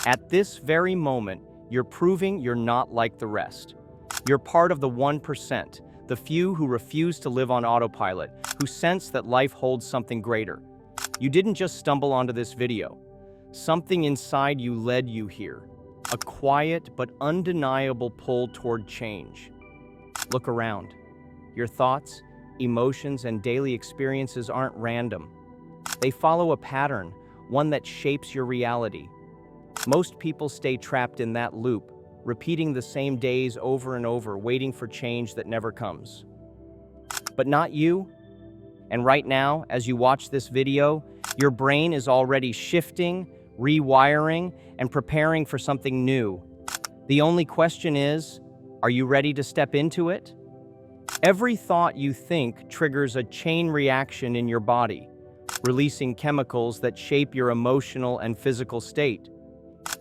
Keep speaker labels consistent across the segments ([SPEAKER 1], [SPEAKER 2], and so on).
[SPEAKER 1] At this very moment, you're proving you're not like the rest. You're part of the 1%, the few who refuse to live on autopilot, who sense that life holds something greater. You didn't just stumble onto this video. Something inside you led you here. A quiet but undeniable pull toward change. Look around. Your thoughts, emotions, and daily experiences aren't random. They follow a pattern, one that shapes your reality. Most people stay trapped in that loop, repeating the same days over and over, waiting for change that never comes. But not you. And right now, as you watch this video, your brain is already shifting, rewiring, and preparing for something new. The only question is, are you ready to step into it? Every thought you think triggers a chain reaction in your body, releasing chemicals that shape your emotional and physical state.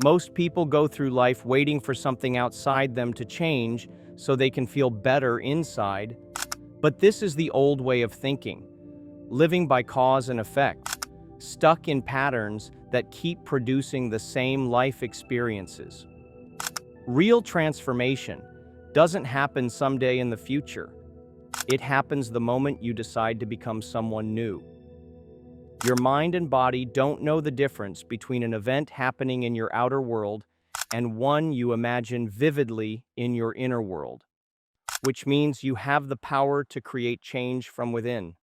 [SPEAKER 1] Most people go through life waiting for something outside them to change so they can feel better inside. But this is the old way of thinking, living by cause and effect, stuck in patterns that keep producing the same life experiences. Real transformation doesn't happen someday in the future. It happens the moment you decide to become someone new. Your mind and body don't know the difference between an event happening in your outer world and one you imagine vividly in your inner world, which means you have the power to create change from within.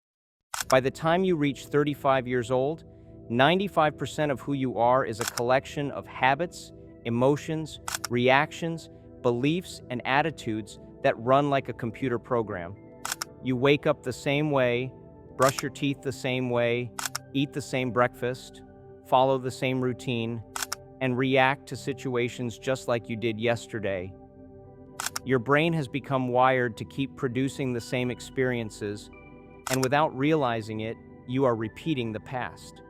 [SPEAKER 1] By the time you reach 35 years old, 95% of who you are is a collection of habits, emotions, reactions, beliefs, and attitudes that run like a computer program. You wake up the same way, brush your teeth the same way, eat the same breakfast, follow the same routine, and react to situations just like you did yesterday. Your brain has become wired to keep producing the same experiences, and without realizing it, you are repeating the past.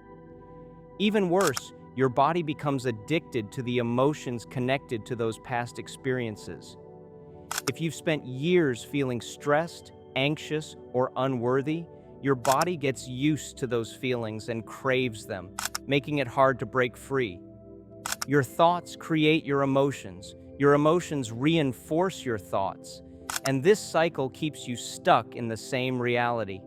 [SPEAKER 1] Even worse, your body becomes addicted to the emotions connected to those past experiences. If you've spent years feeling stressed, anxious, or unworthy, your body gets used to those feelings and craves them, making it hard to break free. Your thoughts create your emotions reinforce your thoughts, and this cycle keeps you stuck in the same reality.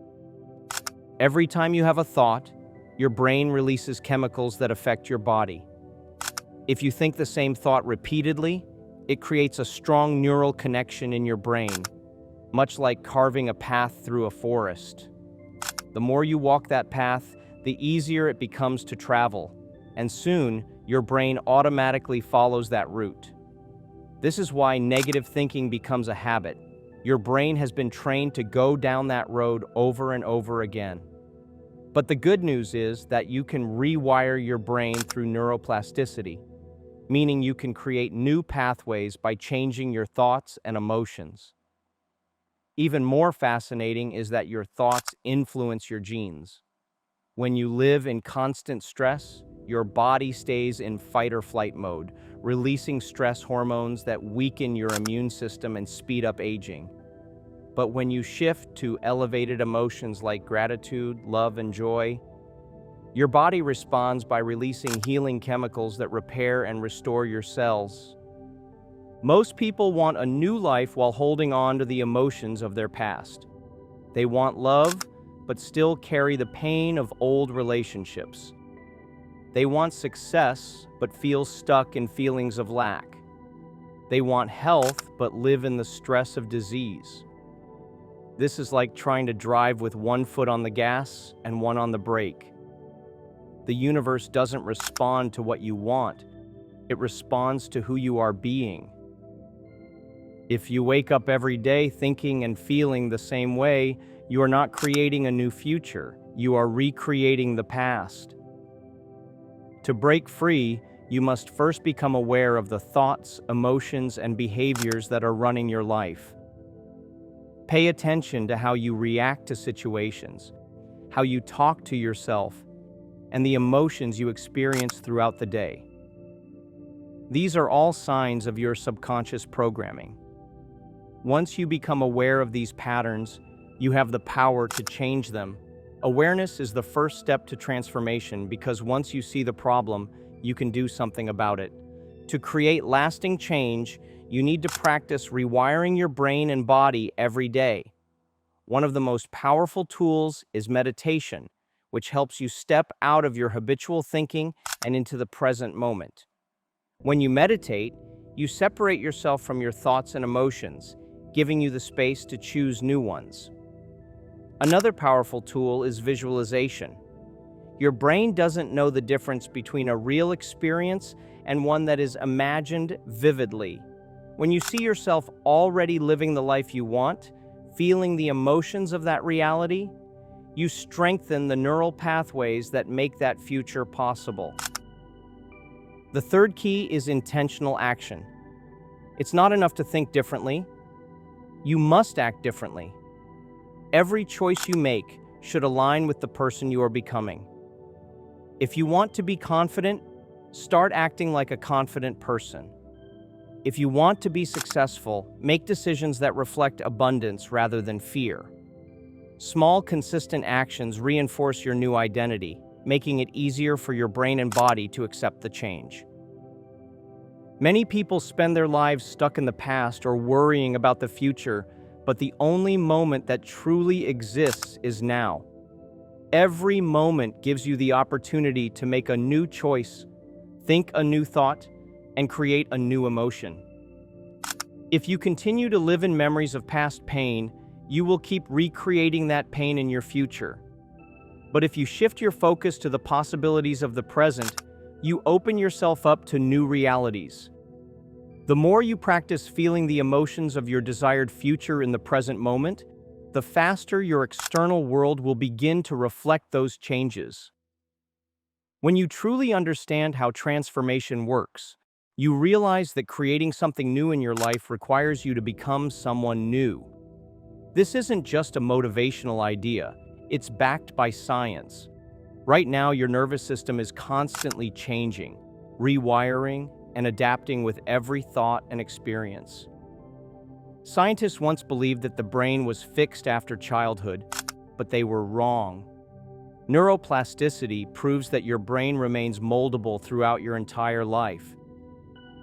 [SPEAKER 1] Every time you have a thought, your brain releases chemicals that affect your body. If you think the same thought repeatedly, it creates a strong neural connection in your brain, much like carving a path through a forest. The more you walk that path, the easier it becomes to travel, and soon your brain automatically follows that route. This is why negative thinking becomes a habit. Your brain has been trained to go down that road over and over again. But the good news is that you can rewire your brain through neuroplasticity, meaning you can create new pathways by changing your thoughts and emotions. Even more fascinating is that your thoughts influence your genes. When you live in constant stress, your body stays in fight or flight mode, releasing stress hormones that weaken your immune system and speed up aging. But when you shift to elevated emotions like gratitude, love, and joy, your body responds by releasing healing chemicals that repair and restore your cells. Most people want a new life while holding on to the emotions of their past. They want love, but still carry the pain of old relationships. They want success, but feel stuck in feelings of lack. They want health, but live in the stress of disease. This is like trying to drive with one foot on the gas and one on the brake. The universe doesn't respond to what you want. It responds to who you are being. If you wake up every day thinking and feeling the same way, you are not creating a new future. You are recreating the past. To break free, you must first become aware of the thoughts, emotions, and behaviors that are running your life. Pay attention to how you react to situations, how you talk to yourself, and the emotions you experience throughout the day. These are all signs of your subconscious programming. Once you become aware of these patterns, you have the power to change them. Awareness is the first step to transformation because once you see the problem, you can do something about it. To create lasting change, you need to practice rewiring your brain and body every day. One of the most powerful tools is meditation, which helps you step out of your habitual thinking and into the present moment. When you meditate, you separate yourself from your thoughts and emotions, giving you the space to choose new ones. Another powerful tool is visualization. Your brain doesn't know the difference between a real experience and one that is imagined vividly. When you see yourself already living the life you want, feeling the emotions of that reality, you strengthen the neural pathways that make that future possible. The third key is intentional action. It's not enough to think differently. You must act differently. Every choice you make should align with the person you are becoming. If you want to be confident, start acting like a confident person. If you want to be successful, make decisions that reflect abundance rather than fear. Small, consistent actions reinforce your new identity, making it easier for your brain and body to accept the change. Many people spend their lives stuck in the past or worrying about the future, but the only moment that truly exists is now. Every moment gives you the opportunity to make a new choice, think a new thought, and create a new emotion. If you continue to live in memories of past pain, you will keep recreating that pain in your future. But if you shift your focus to the possibilities of the present, you open yourself up to new realities. The more you practice feeling the emotions of your desired future in the present moment, the faster your external world will begin to reflect those changes. When you truly understand how transformation works, you realize that creating something new in your life requires you to become someone new. This isn't just a motivational idea, it's backed by science. Right now, your nervous system is constantly changing, rewiring, and adapting with every thought and experience. Scientists once believed that the brain was fixed after childhood, but they were wrong. Neuroplasticity proves that your brain remains moldable throughout your entire life.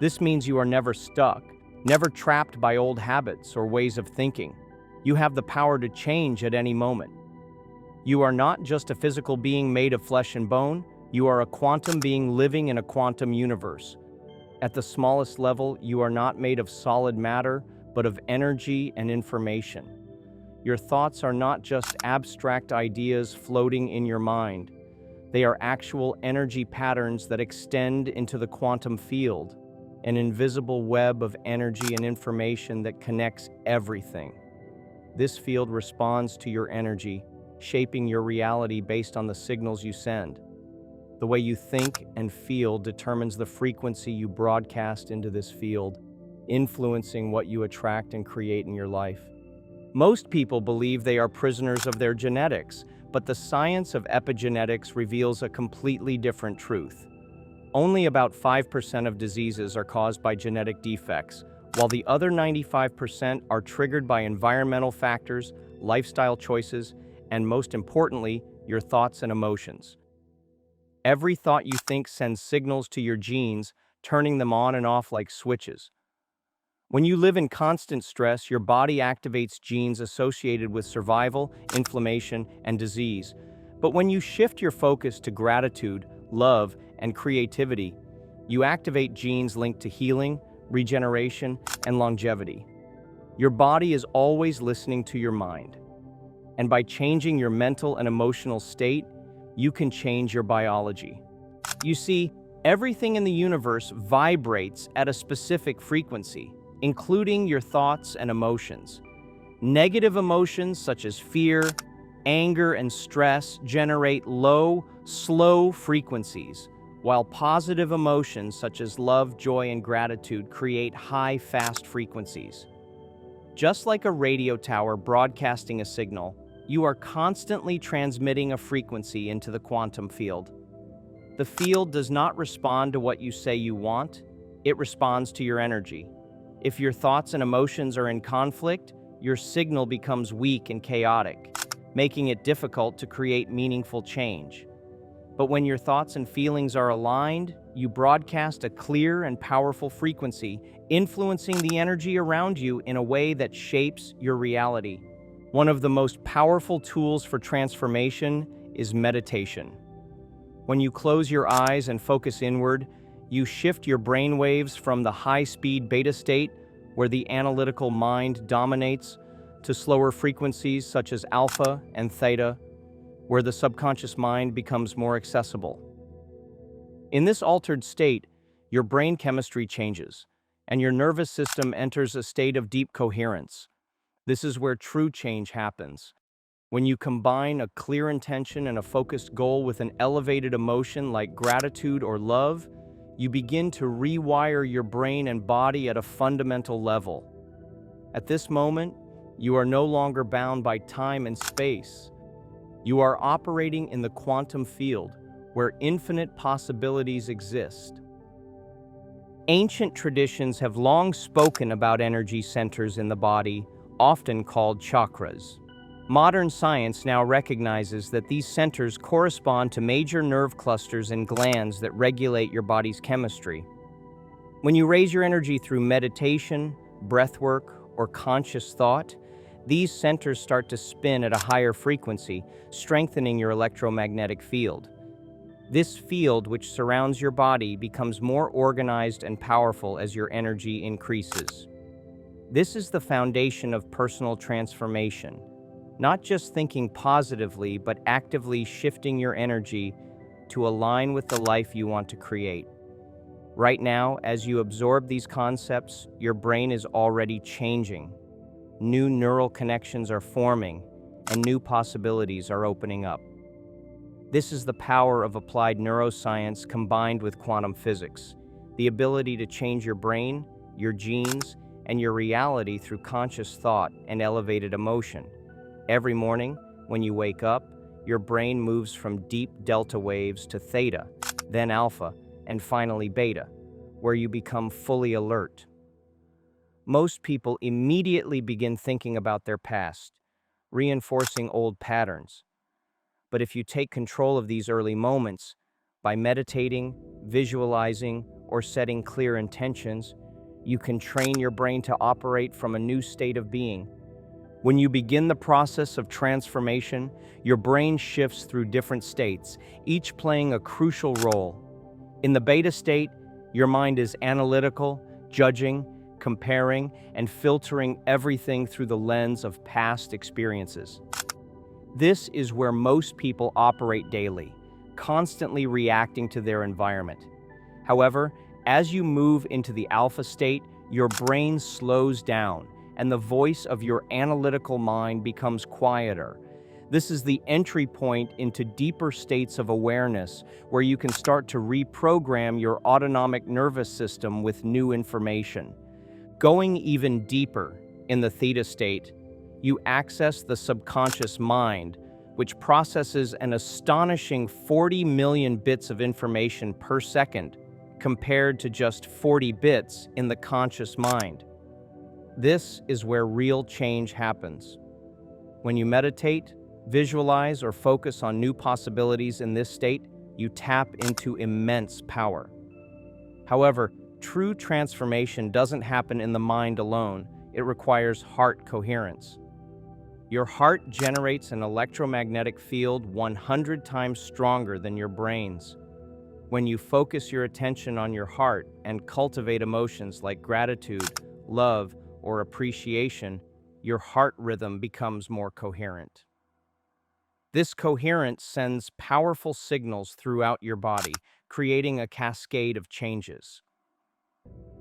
[SPEAKER 1] This means you are never stuck, never trapped by old habits or ways of thinking. You have the power to change at any moment. You are not just a physical being made of flesh and bone, you are a quantum being living in a quantum universe. At the smallest level, you are not made of solid matter, but of energy and information. Your thoughts are not just abstract ideas floating in your mind. They are actual energy patterns that extend into the quantum field, an invisible web of energy and information that connects everything. This field responds to your energy, shaping your reality based on the signals you send. The way you think and feel determines the frequency you broadcast into this field, influencing what you attract and create in your life. Most people believe they are prisoners of their genetics, but the science of epigenetics reveals a completely different truth. Only about 5% of diseases are caused by genetic defects, while the other 95% are triggered by environmental factors, lifestyle choices, and most importantly, your thoughts and emotions. Every thought you think sends signals to your genes, turning them on and off like switches. When you live in constant stress, your body activates genes associated with survival, inflammation, and disease. But when you shift your focus to gratitude, love, and creativity, you activate genes linked to healing, regeneration, and longevity. Your body is always listening to your mind. And by changing your mental and emotional state, you can change your biology. You see, everything in the universe vibrates at a specific frequency, including your thoughts and emotions. Negative emotions such as fear, anger, and stress generate low, slow frequencies, while positive emotions such as love, joy, and gratitude create high, fast frequencies. Just like a radio tower broadcasting a signal, you are constantly transmitting a frequency into the quantum field. The field does not respond to what you say you want, it responds to your energy. If your thoughts and emotions are in conflict, your signal becomes weak and chaotic, making it difficult to create meaningful change. But when your thoughts and feelings are aligned, you broadcast a clear and powerful frequency, influencing the energy around you in a way that shapes your reality. One of the most powerful tools for transformation is meditation. When you close your eyes and focus inward, you shift your brain waves from the high-speed beta state, where the analytical mind dominates, to slower frequencies such as alpha and theta, where the subconscious mind becomes more accessible. In this altered state, your brain chemistry changes, and your nervous system enters a state of deep coherence. This is where true change happens. When you combine a clear intention and a focused goal with an elevated emotion like gratitude or love, you begin to rewire your brain and body at a fundamental level. At this moment, you are no longer bound by time and space. You are operating in the quantum field, where infinite possibilities exist. Ancient traditions have long spoken about energy centers in the body, often called chakras. Modern science now recognizes that these centers correspond to major nerve clusters and glands that regulate your body's chemistry. When you raise your energy through meditation, breathwork, or conscious thought, these centers start to spin at a higher frequency, strengthening your electromagnetic field. This field, which surrounds your body, becomes more organized and powerful as your energy increases. This is the foundation of personal transformation. Not just thinking positively, but actively shifting your energy to align with the life you want to create. Right now, as you absorb these concepts, your brain is already changing. New neural connections are forming, and new possibilities are opening up. This is the power of applied neuroscience combined with quantum physics, the ability to change your brain, your genes, and your reality through conscious thought and elevated emotion. Every morning, when you wake up, your brain moves from deep delta waves to theta, then alpha, and finally beta, where you become fully alert. Most people immediately begin thinking about their past, reinforcing old patterns. But if you take control of these early moments, by meditating, visualizing, or setting clear intentions, you can train your brain to operate from a new state of being. When you begin the process of transformation, your brain shifts through different states, each playing a crucial role. In the beta state, your mind is analytical, judging, comparing, and filtering everything through the lens of past experiences. This is where most people operate daily, constantly reacting to their environment. However, as you move into the alpha state, your brain slows down, and the voice of your analytical mind becomes quieter. This is the entry point into deeper states of awareness, where you can start to reprogram your autonomic nervous system with new information. Going even deeper, in the theta state, you access the subconscious mind, which processes an astonishing 40 million bits of information per second, compared to just 40 bits in the conscious mind. This is where real change happens. When you meditate, visualize, or focus on new possibilities in this state, you tap into immense power. However, true transformation doesn't happen in the mind alone. It requires heart coherence. Your heart generates an electromagnetic field 100 times stronger than your brain's. When you focus your attention on your heart and cultivate emotions like gratitude, love, or appreciation, your heart rhythm becomes more coherent. This coherence sends powerful signals throughout your body, creating a cascade of changes.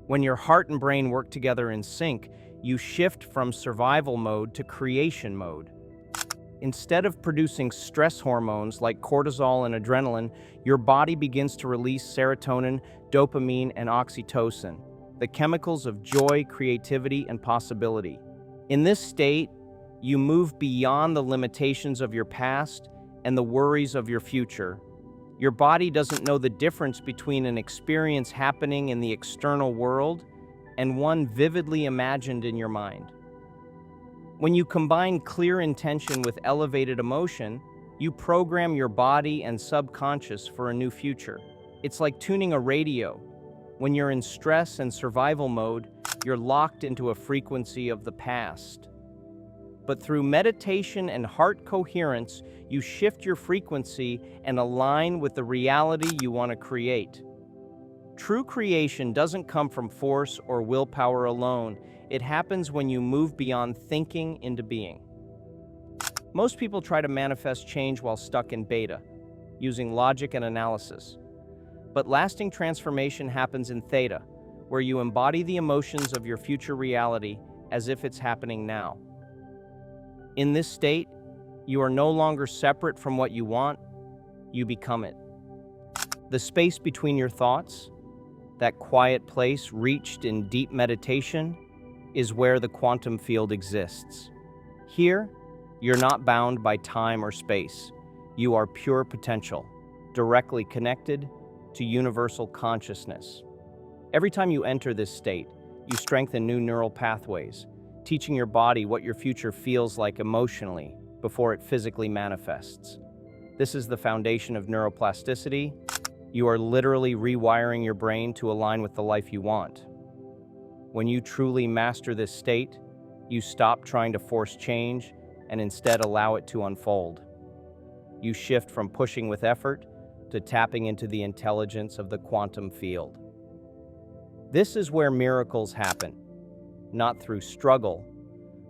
[SPEAKER 1] When your heart and brain work together in sync, you shift from survival mode to creation mode. Instead of producing stress hormones like cortisol and adrenaline, your body begins to release serotonin, dopamine, and oxytocin, the chemicals of joy, creativity, and possibility. In this state, you move beyond the limitations of your past and the worries of your future. Your body doesn't know the difference between an experience happening in the external world and one vividly imagined in your mind. When you combine clear intention with elevated emotion, You program your body and subconscious for a new future. It's like tuning a radio. When you're in stress and survival mode, you're locked into a frequency of the past. But through meditation and heart coherence, you shift your frequency and align with the reality you want to create. True creation doesn't come from force or willpower alone. It happens when you move beyond thinking into being. Most people try to manifest change while stuck in beta, using logic and analysis. But lasting transformation happens in theta, where you embody the emotions of your future reality as if it's happening now. In this state, you are no longer separate from what you want, you become it. The space between your thoughts, that quiet place reached in deep meditation, is where the quantum field exists. Here, you're not bound by time or space. You are pure potential, directly connected to universal consciousness. Every time you enter this state, you strengthen new neural pathways, teaching your body what your future feels like emotionally before it physically manifests. This is the foundation of neuroplasticity. You are literally rewiring your brain to align with the life you want. When you truly master this state, you stop trying to force change and instead allow it to unfold. You shift from pushing with effort to tapping into the intelligence of the quantum field. This is where miracles happen, not through struggle,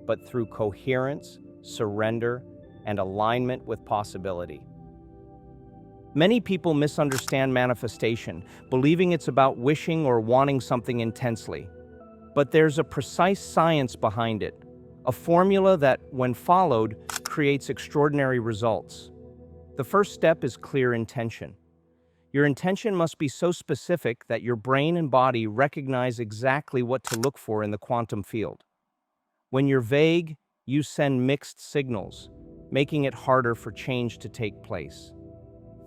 [SPEAKER 1] but through coherence, surrender, and alignment with possibility. Many people misunderstand manifestation, believing it's about wishing or wanting something intensely. But there's a precise science behind it, a formula that, when followed, creates extraordinary results. The first step is clear intention. Your intention must be so specific that your brain and body recognize exactly what to look for in the quantum field. When you're vague, you send mixed signals, making it harder for change to take place.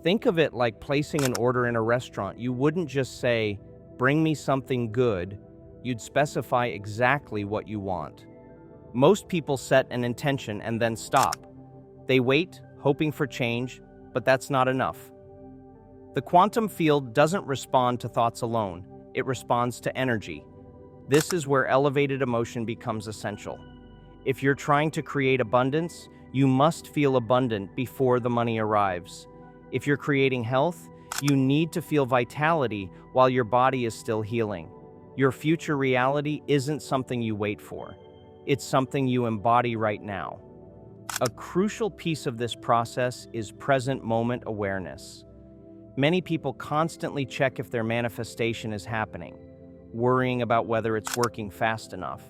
[SPEAKER 1] Think of it like placing an order in a restaurant. You wouldn't just say, "Bring me something good." You'd specify exactly what you want. Most people set an intention and then stop. They wait, hoping for change, but that's not enough. The quantum field doesn't respond to thoughts alone. It responds to energy. This is where elevated emotion becomes essential. If you're trying to create abundance, you must feel abundant before the money arrives. If you're creating health, you need to feel vitality while your body is still healing. Your future reality isn't something you wait for. It's something you embody right now. A crucial piece of this process is present moment awareness. Many people constantly check if their manifestation is happening, worrying about whether it's working fast enough.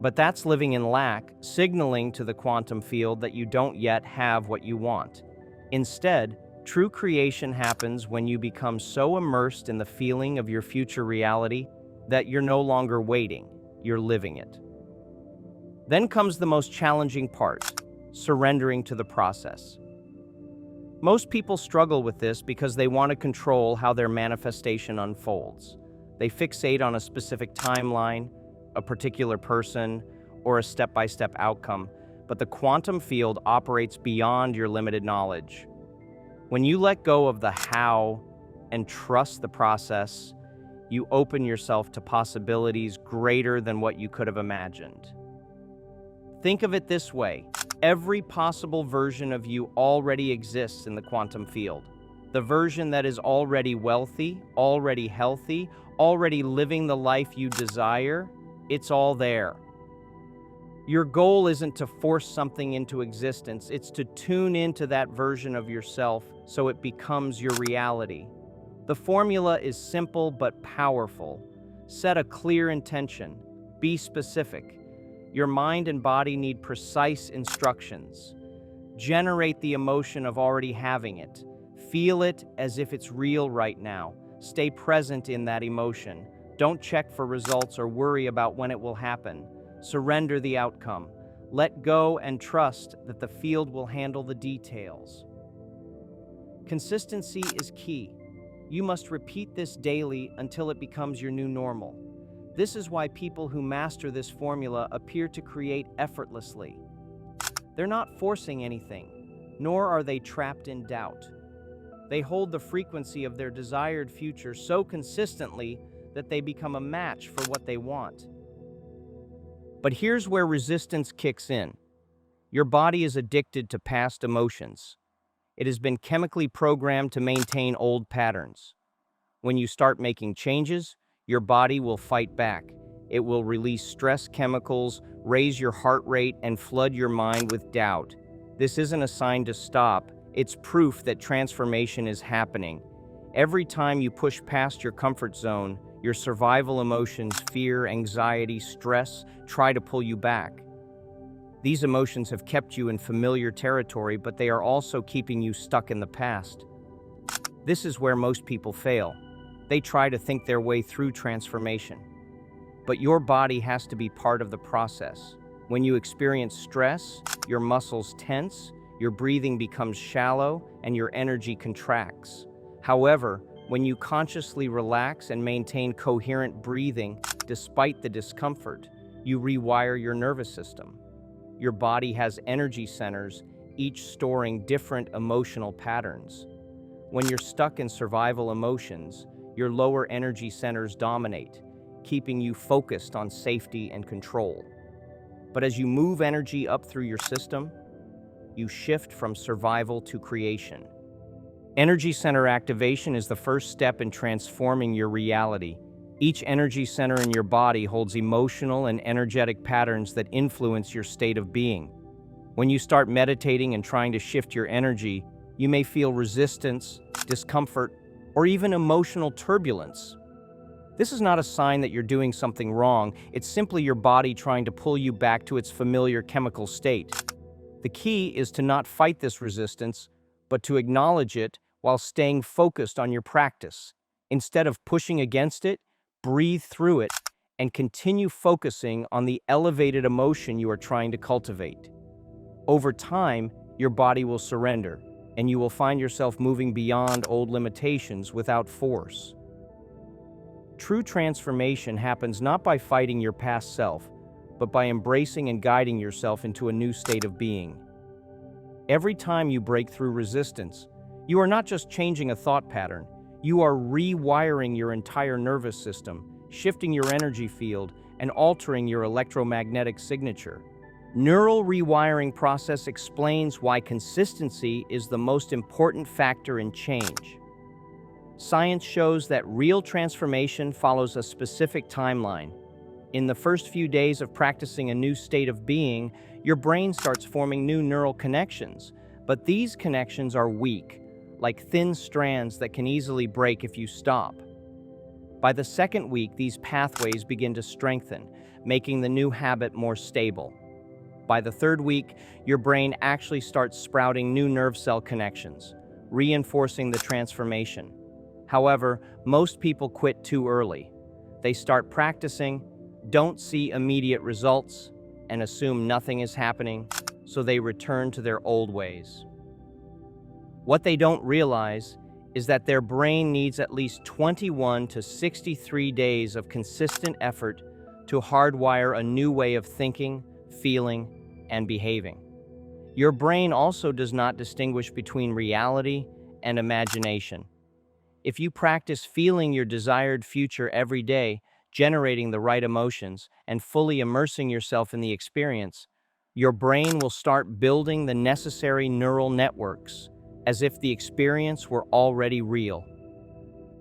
[SPEAKER 1] But that's living in lack, signaling to the quantum field that you don't yet have what you want. Instead, true creation happens when you become so immersed in the feeling of your future reality that you're no longer waiting, you're living it. Then comes the most challenging part, surrendering to the process. Most people struggle with this because they want to control how their manifestation unfolds. They fixate on a specific timeline, a particular person, or a step-by-step outcome, but the quantum field operates beyond your limited knowledge. When you let go of the how and trust the process, you open yourself to possibilities greater than what you could have imagined. Think of it this way. Every possible version of you already exists in the quantum field. The version that is already wealthy, already healthy, already living the life you desire, it's all there. Your goal isn't to force something into existence, it's to tune into that version of yourself so it becomes your reality. The formula is simple but powerful. Set a clear intention. Be specific. Your mind and body need precise instructions. Generate the emotion of already having it. Feel it as if it's real right now. Stay present in that emotion. Don't check for results or worry about when it will happen. Surrender the outcome. Let go and trust that the field will handle the details. Consistency is key. You must repeat this daily until it becomes your new normal. This is why people who master this formula appear to create effortlessly. They're not forcing anything. nor are they trapped in doubt. They hold the frequency of their desired future so consistently that they become a match for what they want. But here's where resistance kicks in. Your body is addicted to past emotions. It has been chemically programmed to maintain old patterns. When you start making changes, your body will fight back. It will release stress chemicals, raise your heart rate, and flood your mind with doubt. This isn't a sign to stop. It's proof that transformation is happening. Every time you push past your comfort zone, your survival emotions, fear, anxiety, stress, try to pull you back. These emotions have kept you in familiar territory, but they are also keeping you stuck in the past. This is where most people fail. They try to think their way through transformation. But your body has to be part of the process. When you experience stress, your muscles tense, your breathing becomes shallow, and your energy contracts. However, when you consciously relax and maintain coherent breathing despite the discomfort, you rewire your nervous system. Your body has energy centers, each storing different emotional patterns. When you're stuck in survival emotions, your lower energy centers dominate, keeping you focused on safety and control. But as you move energy up through your system, you shift from survival to creation. Energy center activation is the first step in transforming your reality. Each energy center in your body holds emotional and energetic patterns that influence your state of being. When you start meditating and trying to shift your energy, you may feel resistance, discomfort, or even emotional turbulence. This is not a sign that you're doing something wrong. It's simply your body trying to pull you back to its familiar chemical state. The key is to not fight this resistance, but to acknowledge it while staying focused on your practice. Instead of pushing against it, breathe through it and continue focusing on the elevated emotion you are trying to cultivate. Over time, your body will surrender, and you will find yourself moving beyond old limitations without force. True transformation happens not by fighting your past self, but by embracing and guiding yourself into a new state of being. Every time you break through resistance, you are not just changing a thought pattern, you are rewiring your entire nervous system, shifting your energy field, and altering your electromagnetic signature. Neural rewiring process explains why consistency is the most important factor in change. Science shows that real transformation follows a specific timeline. In the first few days of practicing a new state of being, your brain starts forming new neural connections, but these connections are weak, like thin strands that can easily break if you stop. By the second week, these pathways begin to strengthen, making the new habit more stable. By the third week, your brain actually starts sprouting new nerve cell connections, reinforcing the transformation. However, most people quit too early. They start practicing, don't see immediate results, and assume nothing is happening, so they return to their old ways. What they don't realize is that their brain needs at least 21 to 63 days of consistent effort to hardwire a new way of thinking, feeling, and behaving. Your brain also does not distinguish between reality and imagination. If you practice feeling your desired future every day, generating the right emotions, and fully immersing yourself in the experience, your brain will start building the necessary neural networks, as if the experience were already real.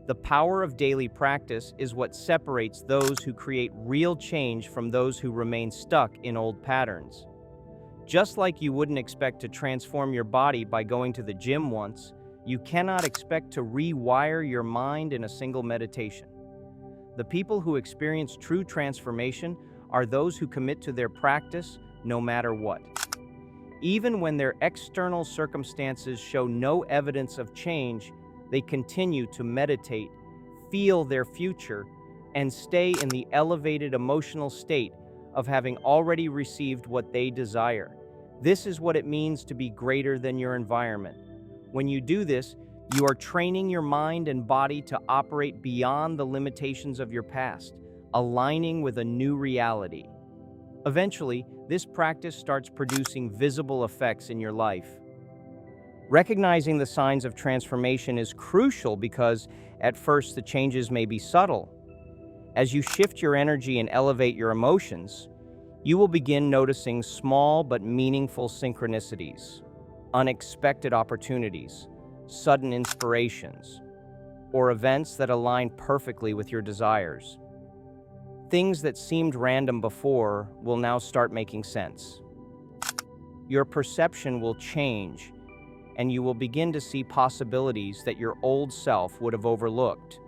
[SPEAKER 1] The power of daily practice is what separates those who create real change from those who remain stuck in old patterns. Just like you wouldn't expect to transform your body by going to the gym once, you cannot expect to rewire your mind in a single meditation. The people who experience true transformation are those who commit to their practice no matter what. Even when their external circumstances show no evidence of change, they continue to meditate, feel their future, and stay in the elevated emotional state of having already received what they desire. This is what it means to be greater than your environment. When you do this, you are training your mind and body to operate beyond the limitations of your past, aligning with a new reality. Eventually, this practice starts producing visible effects in your life. Recognizing the signs of transformation is crucial because, at first, the changes may be subtle. As you shift your energy and elevate your emotions, you will begin noticing small but meaningful synchronicities, unexpected opportunities, sudden inspirations, or events that align perfectly with your desires. Things that seemed random before will now start making sense. Your perception will change, and you will begin to see possibilities that your old self would have overlooked.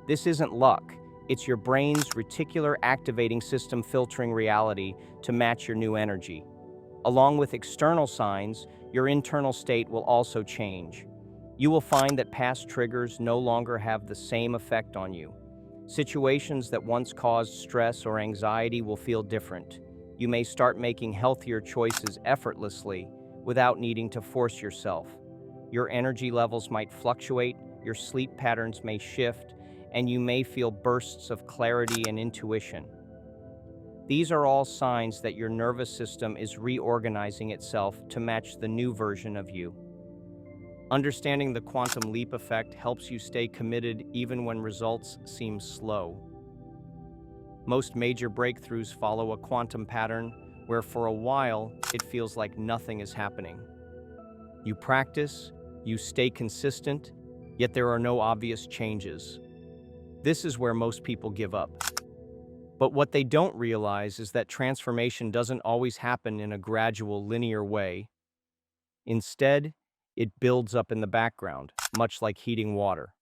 [SPEAKER 1] This isn't luck, it's your brain's reticular activating system filtering reality to match your new energy. Along with external signs, your internal state will also change. You will find that past triggers no longer have the same effect on you. Situations that once caused stress or anxiety will feel different. You may start making healthier choices effortlessly without needing to force yourself. Your energy levels might fluctuate, your sleep patterns may shift, and you may feel bursts of clarity and intuition. These are all signs that your nervous system is reorganizing itself to match the new version of you. Understanding the quantum leap effect helps you stay committed even when results seem slow. Most major breakthroughs follow a quantum pattern where for a while it feels like nothing is happening. You practice, you stay consistent, yet there are no obvious changes. This is where most people give up. But what they don't realize is that transformation doesn't always happen in a gradual, linear way. Instead, it builds up in the background, much like heating water.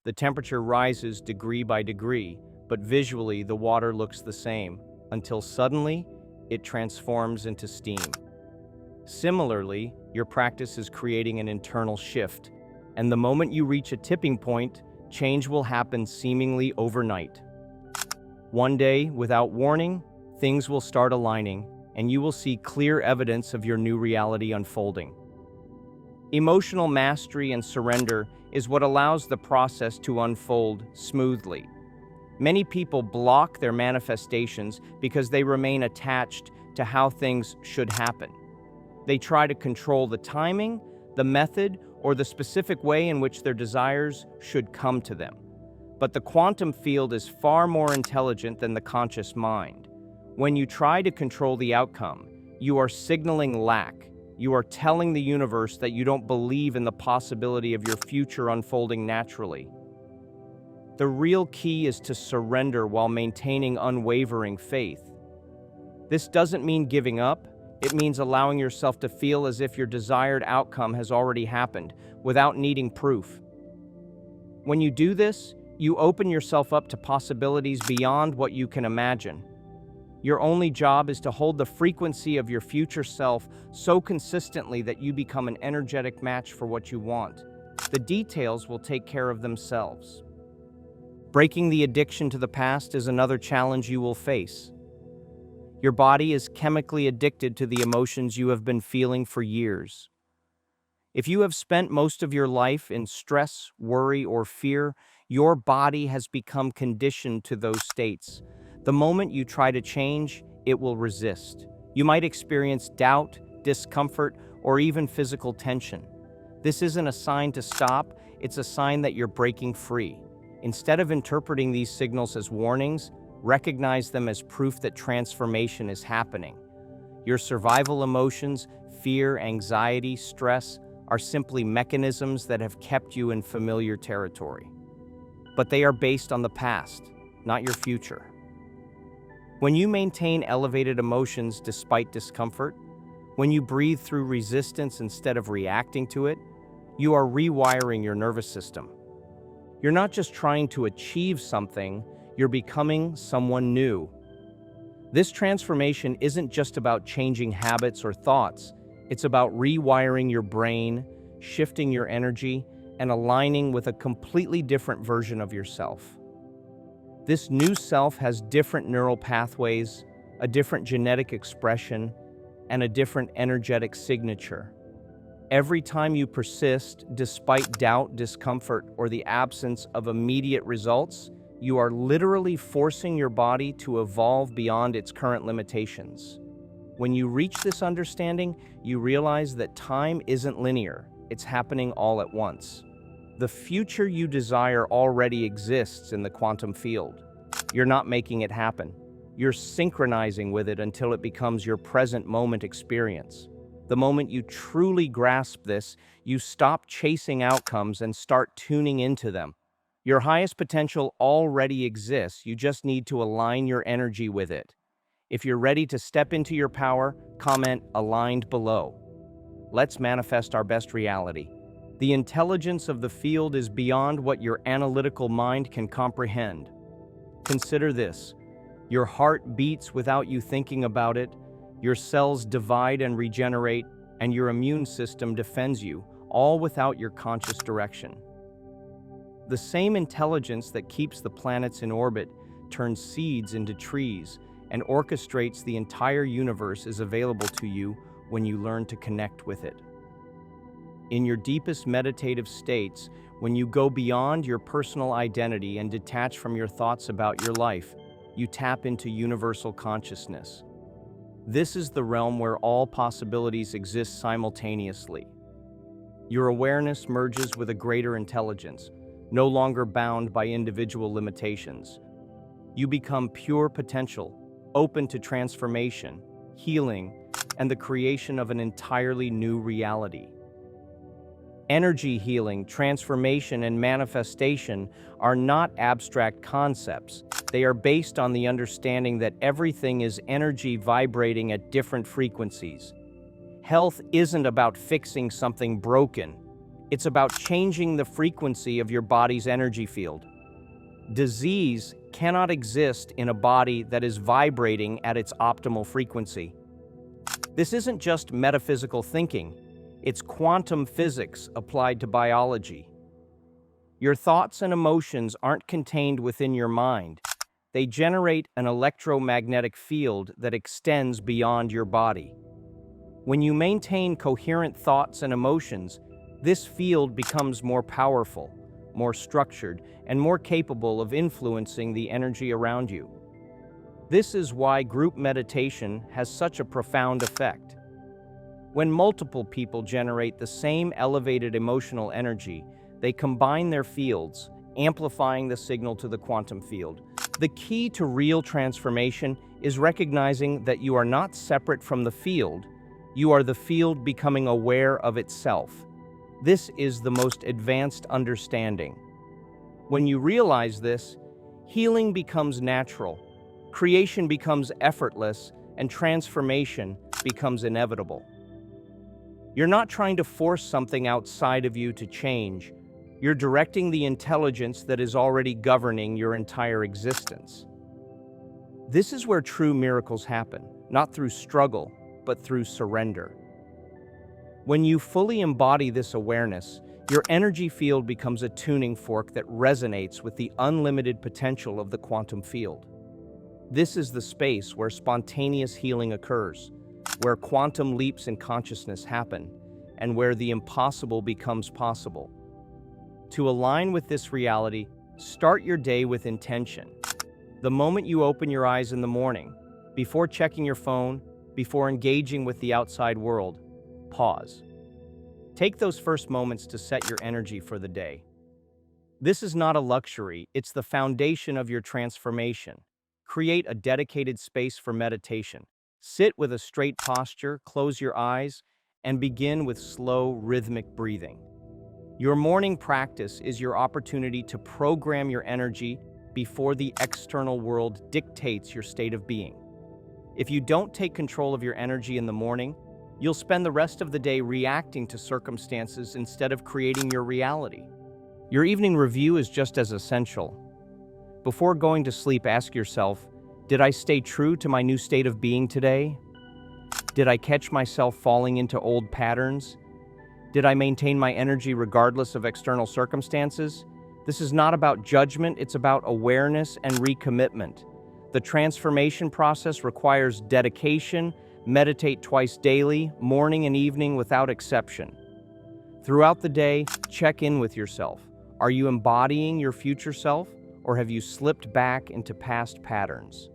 [SPEAKER 1] The temperature rises degree by degree, but visually the water looks the same, until suddenly it transforms into steam. Similarly, your practice is creating an internal shift, and the moment you reach a tipping point, change will happen seemingly overnight. One day, without warning, things will start aligning, and you will see clear evidence of your new reality unfolding. Emotional mastery and surrender is what allows the process to unfold smoothly. Many people block their manifestations because they remain attached to how things should happen. They try to control the timing, the method, or the specific way in which their desires should come to them. But the quantum field is far more intelligent than the conscious mind. When you try to control the outcome, you are signaling lack. You are telling the universe that you don't believe in the possibility of your future unfolding naturally. The real key is to surrender while maintaining unwavering faith. This doesn't mean giving up. It means allowing yourself to feel as if your desired outcome has already happened, without needing proof. When you do this, you open yourself up to possibilities beyond what you can imagine. Your only job is to hold the frequency of your future self so consistently that you become an energetic match for what you want. The details will take care of themselves. Breaking the addiction to the past is another challenge you will face. Your body is chemically addicted to the emotions you have been feeling for years. If you have spent most of your life in stress, worry, or fear, your body has become conditioned to those states. The moment you try to change, it will resist. You might experience doubt, discomfort, or even physical tension. This isn't a sign to stop, it's a sign that you're breaking free. Instead of interpreting these signals as warnings, recognize them as proof that transformation is happening. Your survival emotions, fear, anxiety, stress, are simply mechanisms that have kept you in familiar territory. But they are based on the past, not your future. When you maintain elevated emotions despite discomfort, when you breathe through resistance instead of reacting to it, you are rewiring your nervous system. You're not just trying to achieve something, you're becoming someone new. This transformation isn't just about changing habits or thoughts, it's about rewiring your brain, shifting your energy, and aligning with a completely different version of yourself. This new self has different neural pathways, a different genetic expression, and a different energetic signature. Every time you persist, despite doubt, discomfort, or the absence of immediate results, you are literally forcing your body to evolve beyond its current limitations. When you reach this understanding, you realize that time isn't linear. it's happening all at once. The future you desire already exists in the quantum field. You're not making it happen. You're synchronizing with it until it becomes your present moment experience. The moment you truly grasp this, you stop chasing outcomes and start tuning into them. Your highest potential already exists, you just need to align your energy with it. If you're ready to step into your power, comment aligned below. Let's manifest our best reality. The intelligence of the field is beyond what your analytical mind can comprehend. Consider this. Your heart beats without you thinking about it, your cells divide and regenerate, and your immune system defends you, all without your conscious direction. The same intelligence that keeps the planets in orbit, turns seeds into trees, and orchestrates the entire universe is available to you when you learn to connect with it. In your deepest meditative states, when you go beyond your personal identity and detach from your thoughts about your life, you tap into universal consciousness. This is the realm where all possibilities exist simultaneously. Your awareness merges with a greater intelligence, no longer bound by individual limitations. You become pure potential, open to transformation, healing, and the creation of an entirely new reality. Energy healing, transformation, and manifestation are not abstract concepts. They are based on the understanding that everything is energy vibrating at different frequencies. Health isn't about fixing something broken. It's about changing the frequency of your body's energy field. Disease cannot exist in a body that is vibrating at its optimal frequency. This isn't just metaphysical thinking. It's quantum physics applied to biology. Your thoughts and emotions aren't contained within your mind. They generate an electromagnetic field that extends beyond your body. When you maintain coherent thoughts and emotions, this field becomes more powerful, more structured, and more capable of influencing the energy around you. This is why group meditation has such a profound effect. When multiple people generate the same elevated emotional energy, they combine their fields, amplifying the signal to the quantum field. The key to real transformation is recognizing that you are not separate from the field, you are the field becoming aware of itself. This is the most advanced understanding. When you realize this, healing becomes natural, creation becomes effortless, and transformation becomes inevitable. You're not trying to force something outside of you to change. You're directing the intelligence that is already governing your entire existence. This is where true miracles happen, not through struggle, but through surrender. When you fully embody this awareness, your energy field becomes a tuning fork that resonates with the unlimited potential of the quantum field. This is the space where spontaneous healing occurs, where quantum leaps in consciousness happen, and where the impossible becomes possible. To align with this reality, start your day with intention. The moment you open your eyes in the morning, before checking your phone, before engaging with the outside world, pause. Take those first moments to set your energy for the day. This is not a luxury, it's the foundation of your transformation. Create a dedicated space for meditation. Sit with a straight posture, close your eyes, and begin with slow, rhythmic breathing. Your morning practice is your opportunity to program your energy before the external world dictates your state of being. If you don't take control of your energy in the morning, you'll spend the rest of the day reacting to circumstances instead of creating your reality. Your evening review is just as essential. Before going to sleep, ask yourself, did I stay true to my new state of being today? Did I catch myself falling into old patterns? Did I maintain my energy regardless of external circumstances? This is not about judgment, it's about awareness and recommitment. The transformation process requires dedication. Meditate twice daily, morning and evening without exception. Throughout the day, check in with yourself. Are you embodying your future self, or have you slipped back into past patterns?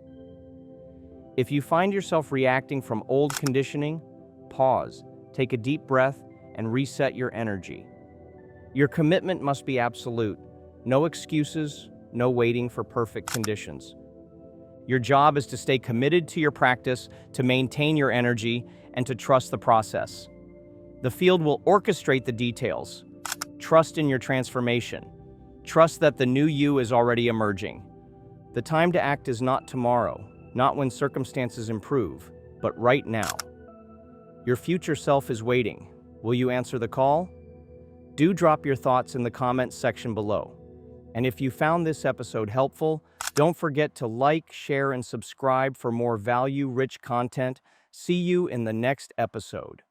[SPEAKER 1] If you find yourself reacting from old conditioning, pause, take a deep breath, and reset your energy. Your commitment must be absolute. No excuses, no waiting for perfect conditions. Your job is to stay committed to your practice, to maintain your energy, and to trust the process. The field will orchestrate the details. Trust in your transformation. Trust that the new you is already emerging. The time to act is not tomorrow, not when circumstances improve, but right now. Your future self is waiting. Will you answer the call? Do drop your thoughts in the comments section below. And if you found this episode helpful, don't forget to like, share, and subscribe for more value-rich content. See you in the next episode.